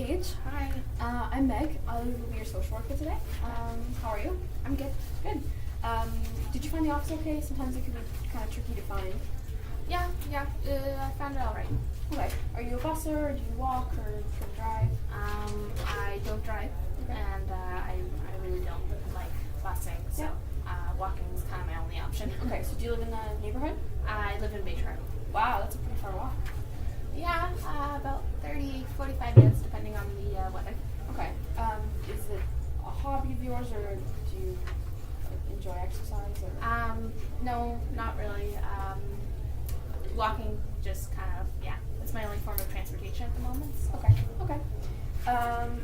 Paige. Hi. I'm Meg. I will be your social worker today. How are you? I'm good. Good. Did you find the office okay? Sometimes it can be kind of tricky to find. Yeah. I found it all right. Okay. Are you a busser, or do you walk, or do you drive? I don't drive, Okay. and I really don't like busing, so walking is kind of my only option. Okay, so do you live in the neighborhood? I live in Bayshore. Wow, that's a pretty far walk. Yeah, about 30-45 minutes, depending on the weather. Okay. Is it a hobby of yours, or do you enjoy exercise? Or? No, not really. Walking just kind of, it's my only form of transportation at the moment. So. Okay.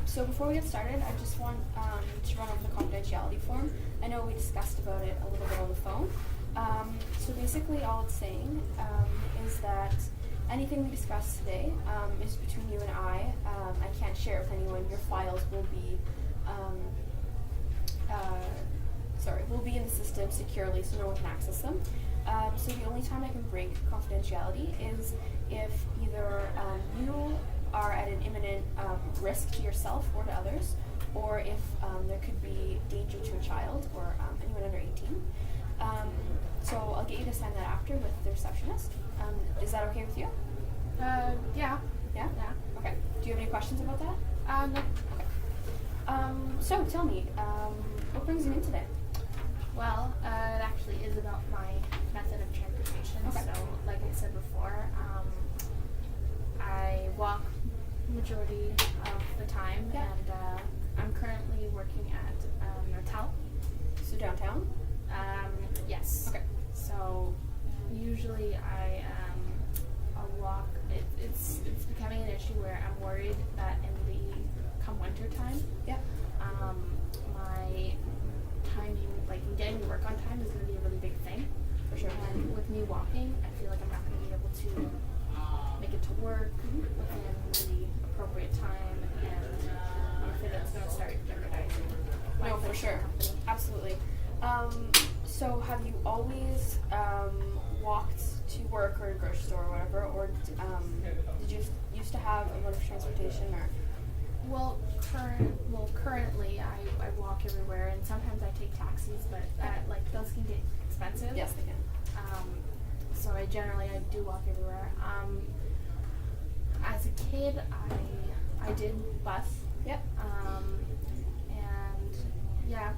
So before we get started, I just want to run over the confidentiality form. I know we discussed about it a little bit on the phone. So basically all it's saying is that anything we discuss today is between you and I. I can't share it with anyone. Your files will be will be in the system securely so no one can access them. So the only time I can break confidentiality is if either you are at an imminent risk to yourself or to others, or if there could be danger to a child or anyone under 18. So I'll get you to sign that after with the receptionist. Is that okay with you? Yeah. Yeah? Okay. Do you have any questions about that? No. Okay. So tell me, what brings you in today? Well, it actually is about my method of transportation. Okay. So, like I said before, I walk majority of the time, and I'm currently working at a hotel. So downtown? Yes. Okay. So usually I'll walk. It's becoming an issue where I'm worried that come winter time, my timing, like getting to work on time, is going to be a really big thing. For sure. And with me walking, I feel like I'm not going to be able to make it to work within the appropriate time, and I'm afraid that's going to start jeopardizing my No, for sure. company. Absolutely. So have you always walked to work or a grocery store or whatever, or did you used to have a mode of transportation, or? Well, currently I walk everywhere, and sometimes I take taxis, but those can get expensive. Yes, they can. So I do walk everywhere. As a kid, I did bus. Yep.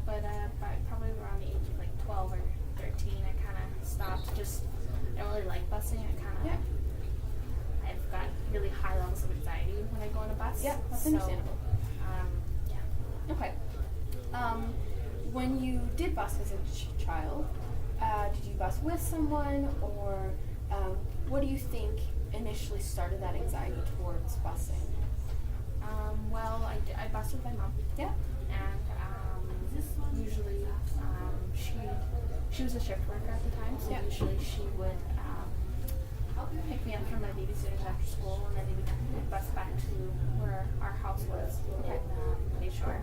But by probably around the age of like 12 or 13, I kind of stopped. I don't really like busing. I've got really high levels of anxiety when I go on a bus. Yeah, that's understandable. Okay. When you did bus as a child, did you bus with someone, or what do you think initially started that anxiety towards busing? Well, I bused with my mom. Yeah. And usually she was a shift worker at the time, so usually she would pick me up from my babysitters after school, and then we would bus back to where our house was in Bayshore.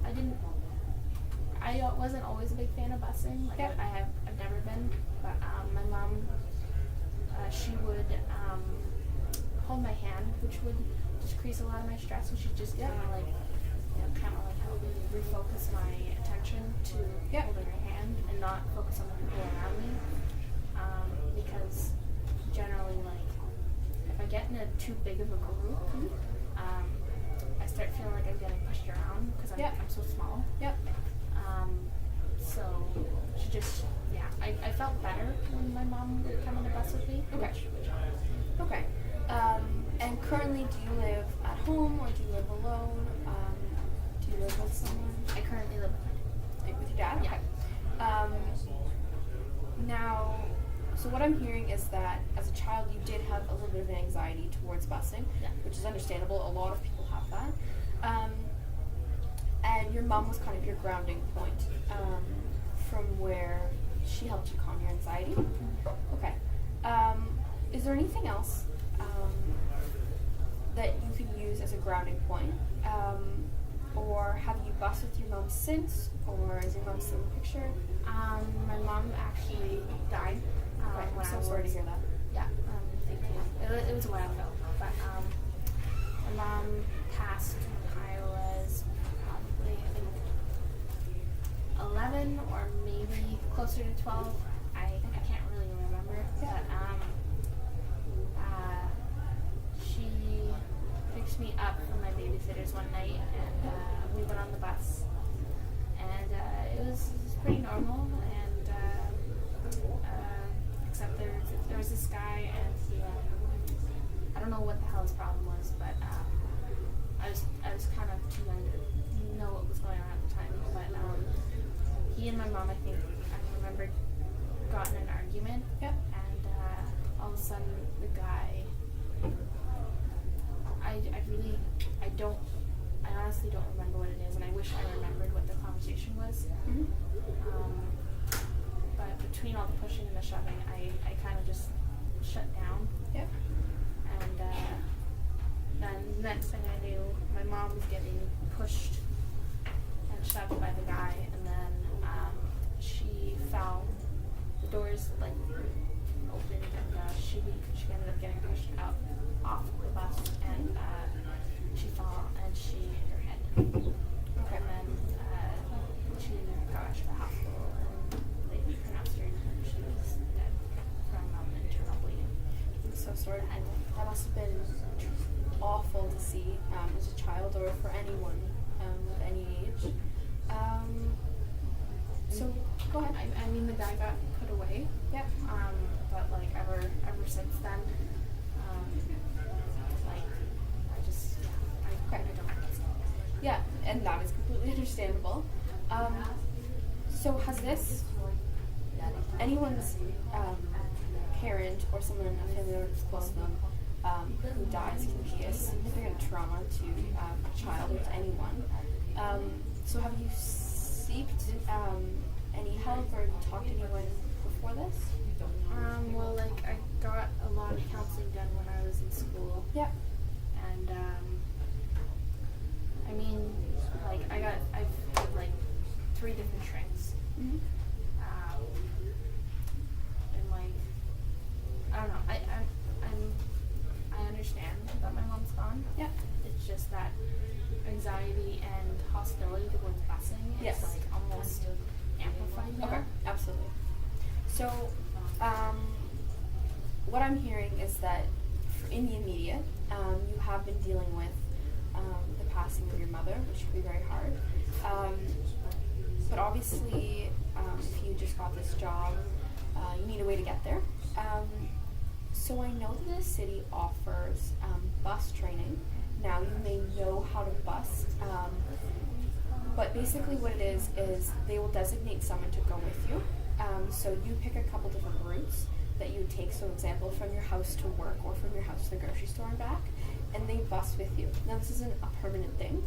And then, I wasn't always a big fan of busing. I've never been, but my mom, she would hold my hand, which would decrease a lot of my stress, and she'd just kind of help me refocus my attention to holding her hand and not focus on the people around me. Because generally, if I get in too big of a group, I start feeling like I'm getting pushed around because I'm so small. Yep. So she just, I felt better when my mom would come on the bus with me. Okay. Okay. And currently, do you live at home, or do you live alone? Do you live with someone? I currently live With your dad? Yeah. Okay. Now, so what I'm hearing is that as a child you did have a little bit of an anxiety towards busing, which is understandable. A lot of people have that. And your mom was kind of your grounding point from where she helped you calm your anxiety. Okay. Is there anything else that you can use as a grounding point? Or have you bused with your mom since? Or is your mom still in the picture? My mom actually died. I'm so sorry to hear that. Yeah, thank you. to 12, I can't really remember. Yeah. But she picked me up from my babysitter's one night, and we went on the bus. And it was pretty normal, and except there was this guy, and he, I don't know what the hell his problem was, but I was kind of too young to know what was going on at the time. But he and my mom, I remembered, got in an argument. Yep. And all of a sudden, the guy, I honestly don't remember what it is, and I wish I remembered what the conversation was. Mm-hmm. But between all the pushing and the shoving, I kind of just shut down. Yep. And then next thing I knew, my mom was getting pushed and shoved by the guy, and then she fell. The doors like opened, and she ended up getting pushed out off the bus, and she fell and she hit her head. Okay. And then she got rushed to the hospital, and they pronounced her, and she was dead from internal bleeding. I'm so sorry. And that must have been awful to see as a child, or for anyone of any age. So go ahead. I mean, the guy got put away. Yep. But like ever since then, like I don't know. Yeah, and that is completely understandable. So has this anyone's parent or someone in a family that's close to them who dies can be a significant trauma to a child or to anyone. So have you seeked any help or talked to anyone before this? Well, like I got a lot of counseling done when I was in school. Yeah. And I mean, like I've had like 3 different shrinks. Mm-hmm. And like I don't know. I understand that my mom's gone. Yeah. It's just that anxiety and hostility towards busing Yes. is like almost amplified now. Okay, absolutely. So, what I'm hearing is that in the immediate, you have been dealing with the passing of your mother, which can be very hard. But obviously, if you just got this job, you need a way to get there. So I know that the city offers bus training. Now you may know how to bus, but basically what it is they will designate someone to go with you. So you pick a couple different routes that you take, so example, from your house to work or from your house to the grocery store and back, and they bus with you. Now this isn't a permanent thing.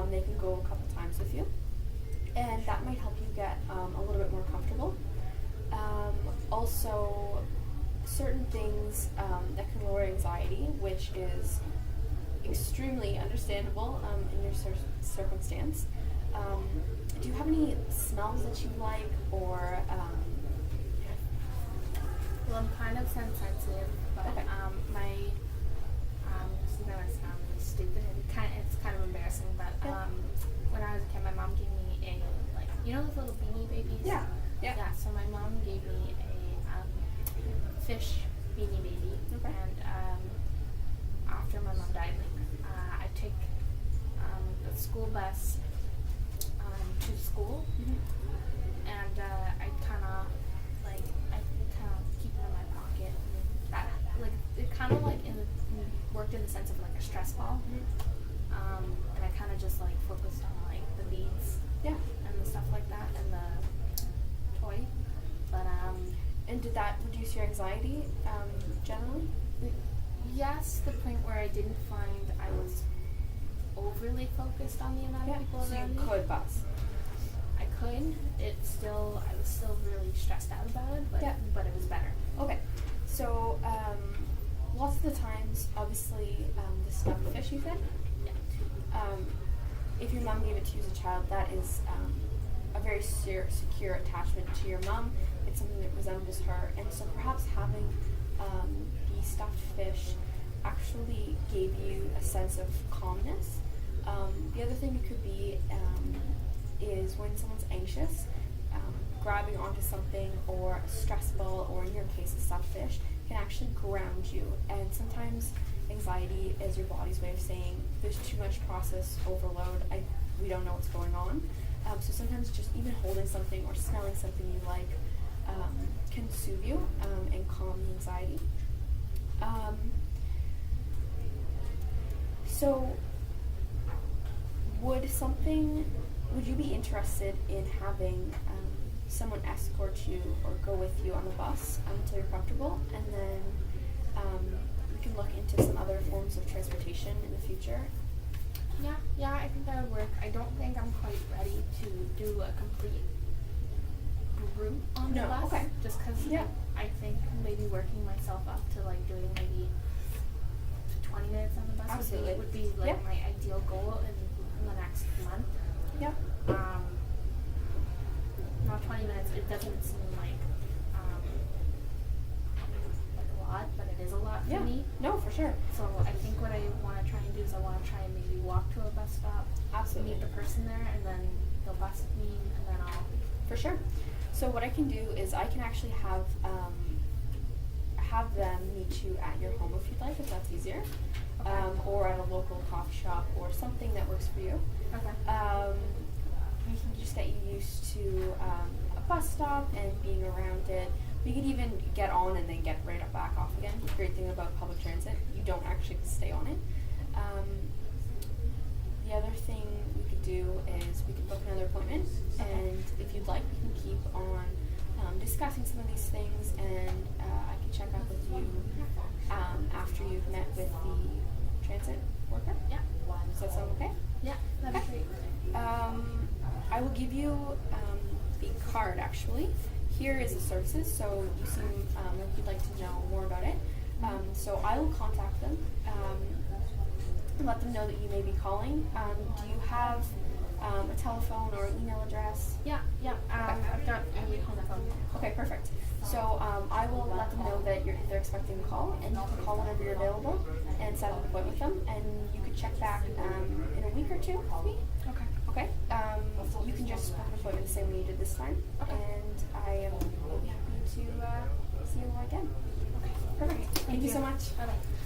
They can go a couple times with you, and that might help you get a little bit more comfortable. Also, certain things that can lower anxiety, which is extremely understandable in your circumstance. Do you have any smells that you like, or Well, I'm kind of scent sensitive, but Okay. this is gonna sound really stupid and it's kind of embarrassing, but Yeah. when I was a kid, my mom gave me a those little beanie babies. Yeah. So my mom gave me a fish beanie baby, Okay. and after my mom died, I take the school bus to school, Mm-hmm. and I kind of keep it in my pocket. And that it kind of worked in the sense of like a stress ball, and I kind of just focused on the beads, Yeah. and the stuff like that, and the toy. But And did that reduce your anxiety generally? yes, to the point where I didn't find I was overly focused on the amount of people So around you me. could bus. I could. I was still really stressed out about it, but Yeah. it was better. Okay. So lots of the times, obviously, the stuffed fish you said. Yeah. If your mom gave it to you as a child, that is a very secure attachment to your mom. It's something that resembles her, and so perhaps having the stuffed fish actually gave you a sense of calmness. The other thing it could be is when someone's anxious, grabbing onto something or a stress ball, or in your case a stuffed fish, can actually ground you. And sometimes anxiety is your body's way of saying there's too much process overload. We don't know what's going on. So sometimes just even holding something or smelling something you like can soothe you and calm the anxiety. So would you be interested in having someone escort you or go with you on the bus until you're comfortable, and then we can look into some other forms of transportation in the future? Yeah, I think that would work. I don't think I'm quite ready to do a complete route on the bus. Okay. Just because I think maybe working myself up to like doing maybe 20 minutes on the bus would be like my ideal goal in the next month. Yeah. Not 20 minutes. It doesn't seem like a lot, but it is a lot for me. No, for sure. So I think what I want to try and do is I want to try and maybe walk to a bus stop, Absolutely. meet the person there, and then they'll bus with me, and then I'll. For sure. So what I can do is I can actually have them meet you at your home if you'd like, if that's easier, or at a local coffee shop or something that works for you. Okay. We can just get you used to a bus stop and being around it. We could even get on and then get right up back off again. The great thing about public transit, you don't actually stay on it. The other thing we could do is we could book another appointment, and if you'd like, we can keep on discussing some of these things, and I can check up with you after you've met with the transit worker. Yeah. Does that sound okay? Yeah, that'd be great. I will give you the card, actually. Here is the services, so you seem like you'd like to know more about it. So I will contact them and let them know that you may be calling. Do you have a telephone or email address? Yeah. I've got a home phone. Okay, perfect. So I will let them know that they're expecting a call, and you can call whenever you're available and set up an appointment with them, and you could check back in a week or two with me. Okay. Okay. You can just book an appointment the same way you did this time, and I will be happy to see you again. Okay. Perfect. Thank you so much. Bye-bye.